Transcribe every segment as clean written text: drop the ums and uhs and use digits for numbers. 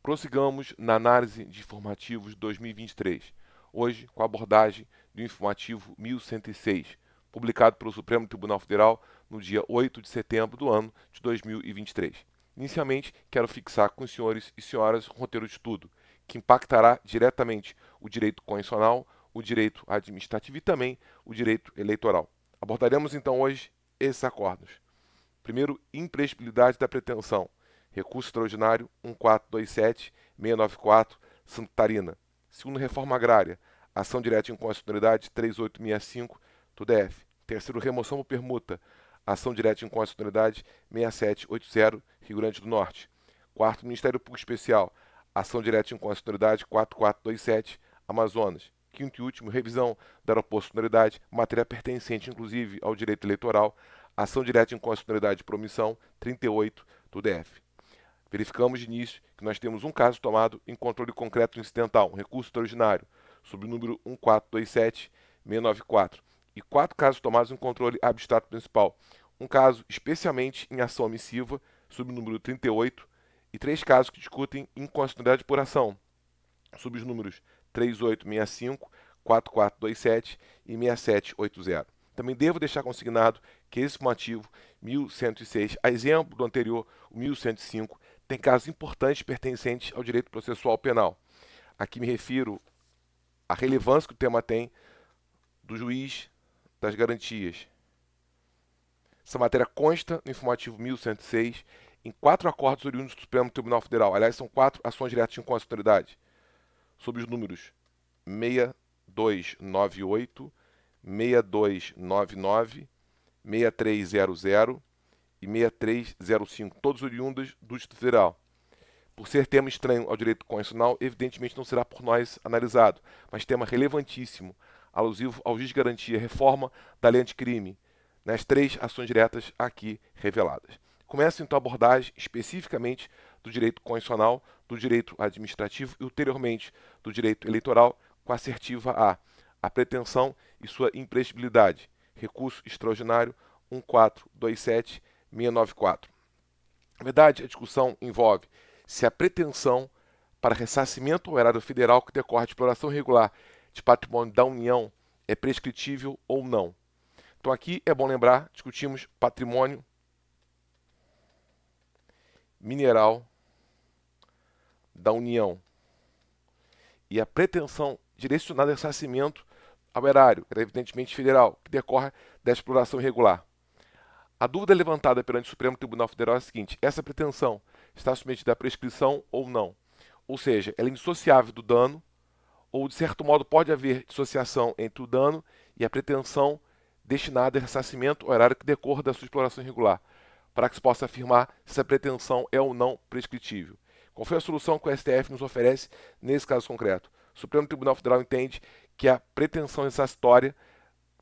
Prossigamos na análise de informativos 2023, hoje com a abordagem do informativo 1106, publicado pelo Supremo Tribunal Federal no dia 8 de setembro do ano de 2023. Inicialmente, quero fixar com os senhores e senhoras um roteiro de estudo que impactará diretamente o direito constitucional, o direito administrativo e também o direito eleitoral. Abordaremos então hoje esses acordos. Primeiro, imprescritibilidade da pretensão. Recurso extraordinário 1427694, Santa Catarina. Segundo, reforma agrária. Ação direta de inconstitucionalidade 3865 do DF. Terceiro, remoção por permuta. Ação direta de inconstitucionalidade 6780, Rio Grande do Norte. Quarto, Ministério Público Especial. Ação direta de inconstitucionalidade 4427, Amazonas. Quinto e último, revisão da aeroportualidade, matéria pertencente inclusive ao direito eleitoral. Ação direta de inconstitucionalidade de promissão 38 do DF. Verificamos de início que nós temos um caso tomado em controle concreto incidental, um recurso extraordinário, sob o número 1427694, e 4 casos tomados em controle abstrato principal, um caso especialmente em ação omissiva, sob o número 38, e 3 casos que discutem inconstitucionalidade por ação, sob os números 3865, 4427 e 6780. Também devo deixar consignado que esse informativo 1106, a exemplo do anterior, o 1105, tem casos importantes pertencentes ao direito processual penal. Aqui me refiro à relevância que o tema tem do juiz das garantias. Essa matéria consta no informativo 1106 em 4 acordos oriundos do Supremo Tribunal Federal. Aliás, são 4 ações diretas de inconstitucionalidade, sob os números 6298, 6299, 6300 e 6305, todos oriundas do Distrito Federal. Por ser tema estranho ao direito constitucional, evidentemente não será por nós analisado, mas tema relevantíssimo, alusivo ao juiz de garantia, reforma da lei anticrime, nas 3 ações diretas aqui reveladas. Começa então a abordagem especificamente do direito constitucional, do direito administrativo e ulteriormente do direito eleitoral, com a assertiva a pretensão e sua imprescritibilidade. Recurso extraordinário 1427694. Na verdade, a discussão envolve se a pretensão para ressarcimento ao erário federal que decorre de exploração irregular de patrimônio da União é prescritível ou não. Então aqui é bom lembrar, discutimos patrimônio mineral da União e a pretensão direcionada a ressarcimento ao erário, que é evidentemente federal, que decorre da exploração irregular. A dúvida levantada perante o Supremo Tribunal Federal é a seguinte: essa pretensão está submetida à prescrição ou não? Ou seja, ela é indissociável do dano, ou de certo modo pode haver dissociação entre o dano e a pretensão destinada a ressarcimento ao erário que decorra da sua exploração irregular, para que se possa afirmar se essa pretensão é ou não prescritível. Qual foi a solução que o STF nos oferece nesse caso concreto? O Supremo Tribunal Federal entende que a pretensão ressarcitória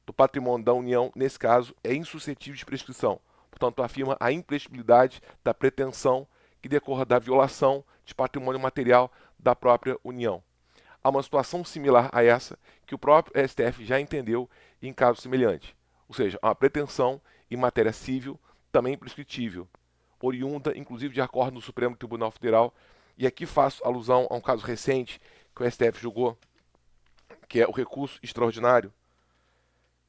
do patrimônio da União, nesse caso, é insuscetível de prescrição. Portanto, afirma a imprescritibilidade da pretensão que decorra da violação de patrimônio material da própria União. Há uma situação similar a essa que o próprio STF já entendeu em caso semelhante. Ou seja, há uma pretensão em matéria civil também prescritível, oriunda inclusive de acordo no Supremo Tribunal Federal. E aqui faço alusão a um caso recente que o STF julgou, que é o recurso extraordinário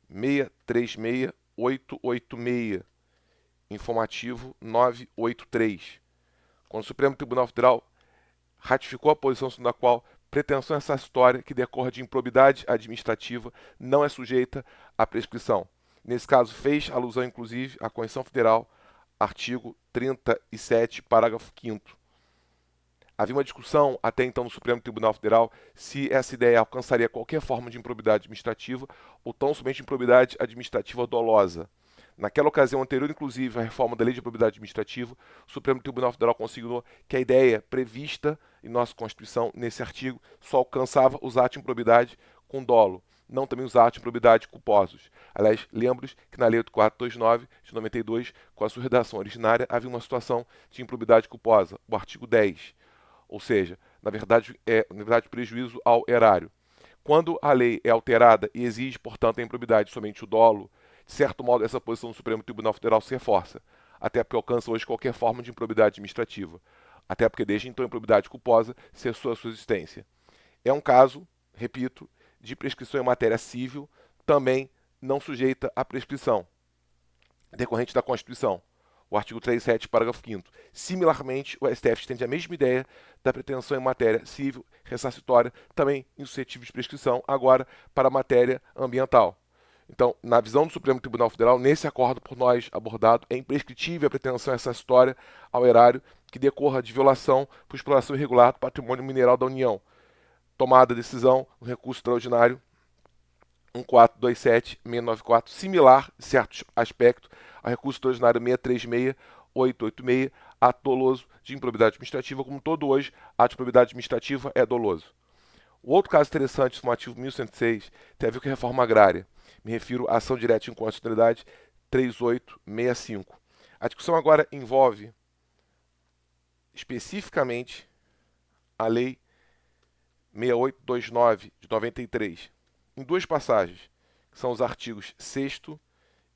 636886, informativo 983, quando o Supremo Tribunal Federal ratificou a posição segundo a qual pretensão ressarcitória que decorra de improbidade administrativa não é sujeita à prescrição. Nesse caso, fez alusão, inclusive, à Constituição Federal, artigo 37, parágrafo 5º. Havia uma discussão até então no Supremo Tribunal Federal se essa ideia alcançaria qualquer forma de improbidade administrativa ou tão somente improbidade administrativa dolosa. Naquela ocasião anterior, inclusive, à reforma da Lei de Improbidade Administrativa, o Supremo Tribunal Federal consignou que a ideia prevista em nossa Constituição, nesse artigo, só alcançava os atos de improbidade com dolo, não também os atos de improbidade culposos. Aliás, lembro que na Lei 8429 de 92, com a sua redação originária, havia uma situação de improbidade culposa, o artigo 10. Ou seja, na verdade, prejuízo ao erário. Quando a lei é alterada e exige, portanto, a improbidade somente o dolo, de certo modo, essa posição do Supremo Tribunal Federal se reforça, até porque alcança hoje qualquer forma de improbidade administrativa. até porque desde então a improbidade culposa cessou a sua existência. É um caso, repito, de prescrição em matéria civil, também não sujeita à prescrição, decorrente da Constituição, o artigo 37, parágrafo 5º. Similarmente, o STF estende a mesma ideia da pretensão em matéria civil ressarcitória, também insuscetível de prescrição, agora para a matéria ambiental. Então, na visão do Supremo Tribunal Federal, nesse acordo por nós abordado, é imprescritível a pretensão ressarcitória ao erário que decorra de violação por exploração irregular do patrimônio mineral da União. Tomada a decisão no recurso extraordinário 1427694, similar, em certos aspectos, ao recurso extraordinário 636886, ato doloso de improbidade administrativa, como todo hoje, ato de improbidade administrativa é doloso. O outro caso interessante, sumativo 1106, tem a ver com a reforma agrária. Me refiro à ação direta de inconstitucionalidade 3865. A discussão agora envolve especificamente a Lei 6829 de 93, em duas passagens, que são os artigos 6º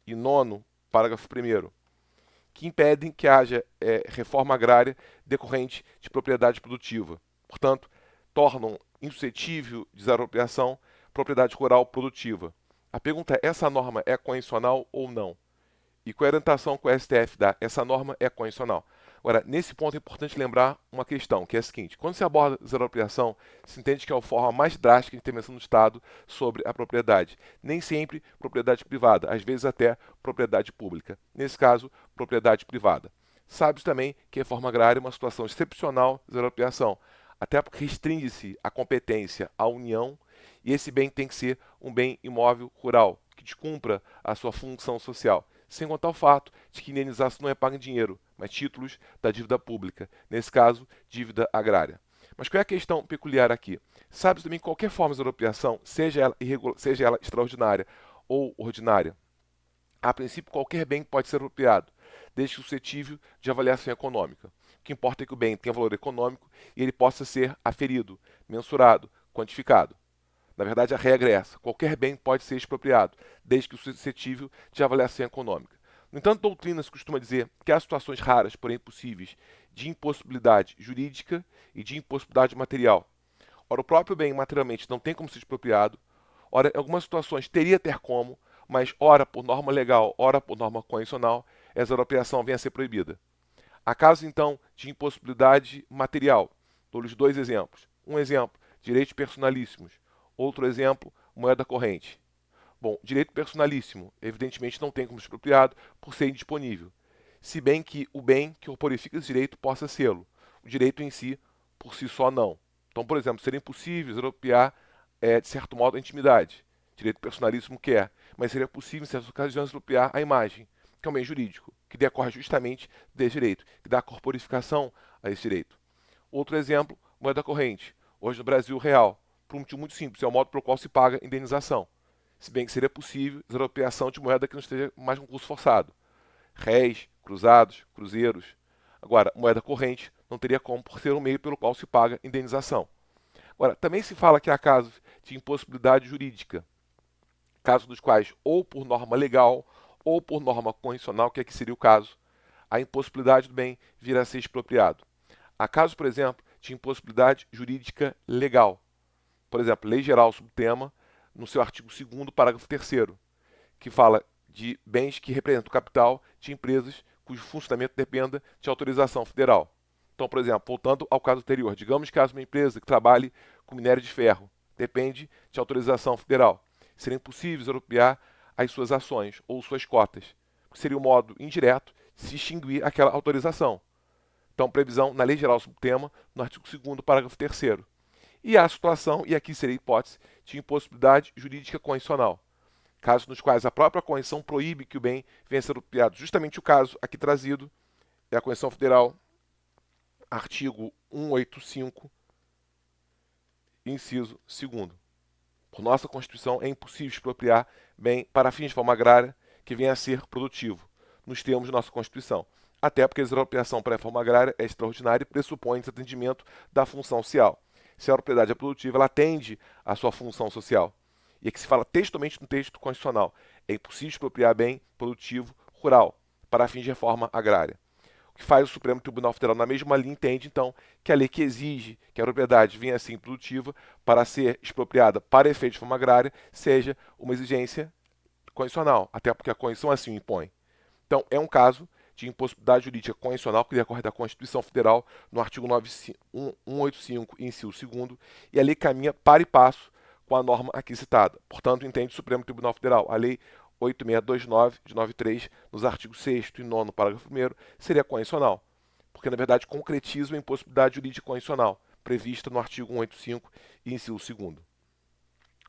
e 9º, parágrafo 1º, que impedem que haja reforma agrária decorrente de propriedade produtiva. Portanto, tornam insuscetível de desapropriação propriedade rural produtiva. A pergunta é, essa norma é constitucional ou não? E qual é a orientação que o STF dá? Essa norma é constitucional. Agora, nesse ponto é importante lembrar uma questão, que é a seguinte: quando se aborda desapropriação, se entende que é a forma mais drástica de intervenção do Estado sobre a propriedade. Nem sempre propriedade privada, às vezes até propriedade pública. Nesse caso, propriedade privada. Sabe-se também que a reforma agrária é uma situação excepcional de desapropriação, até porque restringe-se a competência à União e esse bem tem que ser um bem imóvel rural, que descumpra a sua função social. Sem contar o fato de que indenização não é paga em dinheiro, mas títulos da dívida pública, nesse caso, dívida agrária. Mas qual é a questão peculiar aqui? Sabe-se também que qualquer forma de desapropriação, seja ela extraordinária ou ordinária, a princípio qualquer bem pode ser apropriado, desde que suscetível de avaliação econômica. O que importa é que o bem tenha valor econômico e ele possa ser aferido, mensurado, quantificado. Na verdade, a regra é essa: qualquer bem pode ser expropriado, desde que suscetível de avaliação econômica. No entanto, doutrina se costuma dizer que há situações raras, porém possíveis, de impossibilidade jurídica e de impossibilidade material. Ora, o próprio bem materialmente não tem como ser expropriado, ora, em algumas situações teria ter como, mas ora por norma legal, ora por norma constitucional, essa expropriação venha a ser proibida. Há casos, então, de impossibilidade material. Dou-lhes dois exemplos. Um exemplo, direitos personalíssimos. Outro exemplo, moeda corrente. Bom, direito personalíssimo, evidentemente não tem como ser expropriado por ser indisponível, se bem que o bem que corporifica esse direito possa sê-lo. O direito em si, por si só, não. Então, por exemplo, seria impossível expropriar, de certo modo, a intimidade. Direito personalíssimo quer, mas seria possível, em certas ocasiões, expropriar a imagem, que é um bem jurídico, que decorre justamente desse direito, que dá corporificação a esse direito. Outro exemplo, moeda corrente. Hoje no Brasil, real. Por um motivo muito simples, é o modo pelo qual se paga indenização. Se bem que seria possível desapropriação de moeda que não esteja mais com curso forçado. Réis, cruzados, cruzeiros. Agora, moeda corrente não teria como por ser um meio pelo qual se paga indenização. Agora, também se fala que há casos de impossibilidade jurídica, casos dos quais, ou por norma legal, ou por norma constitucional, que aqui seria o caso, a impossibilidade do bem vir a ser expropriado. Há casos, por exemplo, de impossibilidade jurídica legal. Por exemplo, Lei Geral sobre o tema, no seu artigo 2º, parágrafo 3º, que fala de bens que representam o capital de empresas cujo funcionamento dependa de autorização federal. Então, por exemplo, voltando ao caso anterior, digamos que haja uma empresa que trabalhe com minério de ferro, depende de autorização federal. Seria impossível expropriar as suas ações ou suas cotas, porque seria um modo indireto de se extinguir aquela autorização. Então, previsão na Lei Geral sobre o tema, no artigo 2º, parágrafo 3º. E há a situação, e aqui seria a hipótese, de impossibilidade jurídica constitucional, casos nos quais a própria Constituição proíbe que o bem venha a ser apropriado. Justamente o caso aqui trazido é a Constituição Federal, artigo 185, inciso 2º. Por nossa Constituição, é impossível expropriar bem para fins de forma agrária que venha a ser produtivo, nos termos de nossa Constituição. Até porque a expropriação para a reforma agrária é extraordinária e pressupõe desatendimento da função social. Se a propriedade é produtiva, ela atende à sua função social. E aqui se fala textualmente no texto constitucional: é impossível expropriar bem produtivo rural para fins de reforma agrária. O que faz o Supremo Tribunal Federal na mesma linha entende, então, que a lei que exige que a propriedade venha assim produtiva para ser expropriada para efeito de forma agrária seja uma exigência constitucional, até porque a Constituição assim o impõe. Então, é um caso de impossibilidade jurídica constitucional que decorre da Constituição Federal no artigo 185, inciso 2º, e a lei caminha para e passo com a norma aqui citada. Portanto, entende o Supremo Tribunal Federal. A lei 8629 de 93, nos artigos 6º e 9º, parágrafo 1º, seria constitucional, porque, na verdade, concretiza a impossibilidade jurídica constitucional prevista no artigo 185, inciso 2º.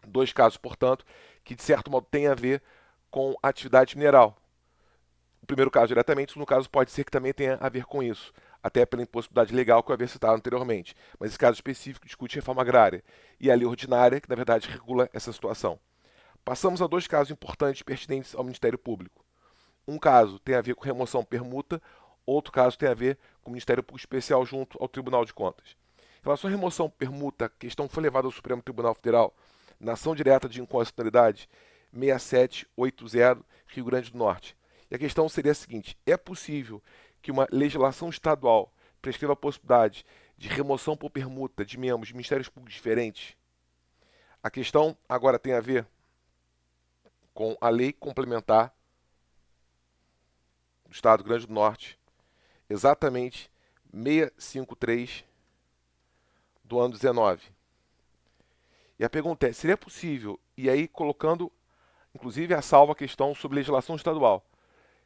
Dois casos, portanto, que, de certo modo, têm a ver com atividade mineral. O primeiro caso diretamente, o segundo caso pode ser que também tenha a ver com isso, até pela impossibilidade legal que eu havia citado anteriormente. Mas esse caso específico discute reforma agrária e a lei ordinária, que na verdade regula essa situação. Passamos a dois casos importantes pertinentes ao Ministério Público. Um caso tem a ver com remoção permuta, outro caso tem a ver com o Ministério Público Especial junto ao Tribunal de Contas. Em relação à remoção permuta, a questão foi levada ao Supremo Tribunal Federal na ação direta de inconstitucionalidade 6780, Rio Grande do Norte. E a questão seria a seguinte: é possível que uma legislação estadual prescreva a possibilidade de remoção por permuta de membros de ministérios públicos diferentes? A questão agora tem a ver com a lei complementar do Estado do Rio Grande do Norte, exatamente 653 do ano 19. E a pergunta é, seria possível, e aí colocando inclusive a salva a questão sobre legislação estadual,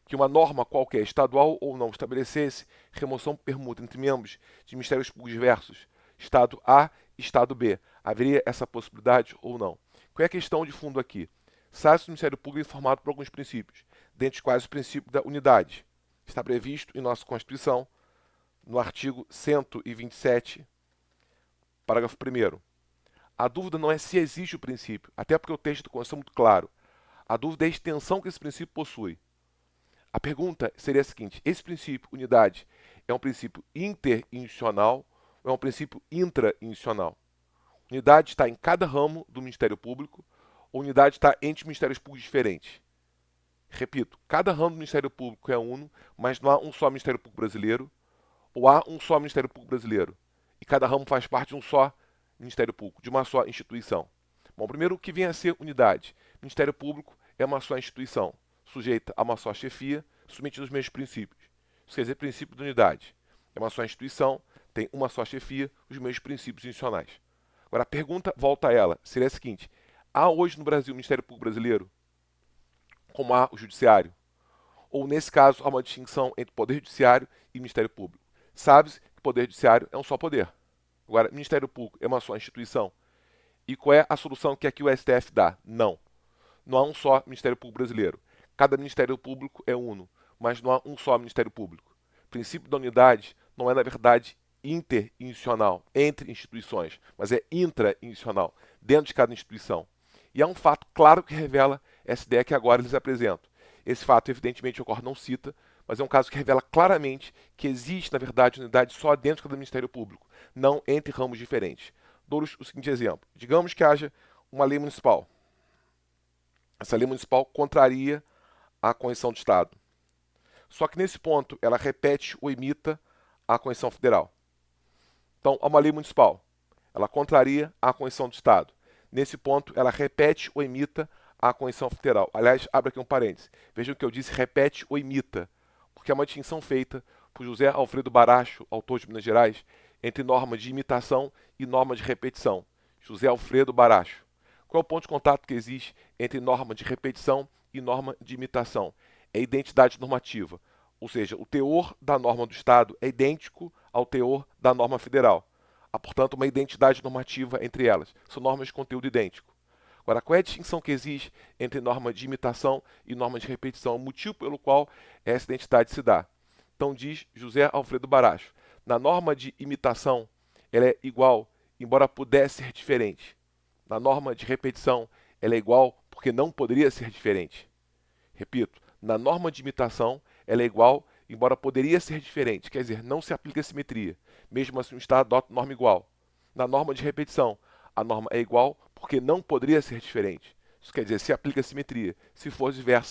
que uma norma qualquer, estadual ou não, estabelecesse remoção por permuta entre membros de ministérios públicos diversos, Estado A e Estado B. Haveria essa possibilidade ou não? Qual é a questão de fundo aqui? Sabe-se que o Ministério Público é formado por alguns princípios, dentre os quais o princípio da unidade. Está previsto em nossa Constituição, no artigo 127, parágrafo 1º. A dúvida não é se existe o princípio, até porque o texto da Constituição é muito claro. A dúvida é a extensão que esse princípio possui. A pergunta seria a seguinte: esse princípio, unidade, é um princípio interinstitucional ou é um princípio intra-institucional? Unidade está em cada ramo do Ministério Público ou unidade está entre ministérios públicos diferentes? Repito, cada ramo do Ministério Público é uno, mas não há um só Ministério Público brasileiro, ou há um só Ministério Público brasileiro, e cada ramo faz parte de um só Ministério Público, de uma só instituição. Bom, primeiro, o que vem a ser unidade? Ministério Público é uma só instituição, sujeita a uma só chefia, submetida aos mesmos princípios. Isso quer dizer princípio de unidade. É uma só instituição, tem uma só chefia, os mesmos princípios institucionais. Agora, a pergunta volta a ela, seria a seguinte: há hoje no Brasil o Ministério Público brasileiro, como há o Judiciário? Ou, nesse caso, há uma distinção entre Poder Judiciário e Ministério Público? Sabe-se que o Poder Judiciário é um só poder. Agora, Ministério Público é uma só instituição? E qual é a solução que aqui o STF dá? Não. Não há um só Ministério Público brasileiro. Cada Ministério Público é uno, mas não há um só Ministério Público. O princípio da unidade não é, na verdade, interinstitucional, entre instituições, mas é intra-institucional, dentro de cada instituição. E há um fato claro que revela essa ideia que agora eles apresentam. Esse fato, evidentemente, o Cor não cita, mas é um caso que revela claramente que existe, na verdade, unidade só dentro de cada Ministério Público, não entre ramos diferentes. Dou-lhes o seguinte exemplo: digamos que haja uma lei municipal. Essa lei municipal contraria a Constituição do Estado. Só que nesse ponto ela repete ou imita a Constituição Federal. Então, há uma lei municipal, ela contraria a Constituição do Estado. Nesse ponto ela repete ou imita a Constituição Federal. Aliás, abre aqui um parêntese. Vejam que eu disse repete ou imita, porque é uma distinção feita por José Alfredo Baracho, autor de Minas Gerais, entre norma de imitação e norma de repetição. José Alfredo Baracho. Qual é o ponto de contato que existe entre norma de repetição e norma de imitação? É identidade normativa, ou seja, o teor da norma do Estado é idêntico ao teor da norma federal. Há, portanto, uma identidade normativa entre elas. São normas de conteúdo idêntico. Agora, qual é a distinção que existe entre norma de imitação e norma de repetição? O motivo pelo qual essa identidade se dá. Então, diz José Alfredo Baracho, na norma de imitação, ela é igual, embora pudesse ser diferente. Na norma de repetição, ela é igual porque não poderia ser diferente. Repito, na norma de imitação, ela é igual, embora poderia ser diferente. Quer dizer, não se aplica a simetria, mesmo assim o Estado adota norma igual. Na norma de repetição, a norma é igual porque não poderia ser diferente. Isso quer dizer, se aplica a simetria. Se for diversa,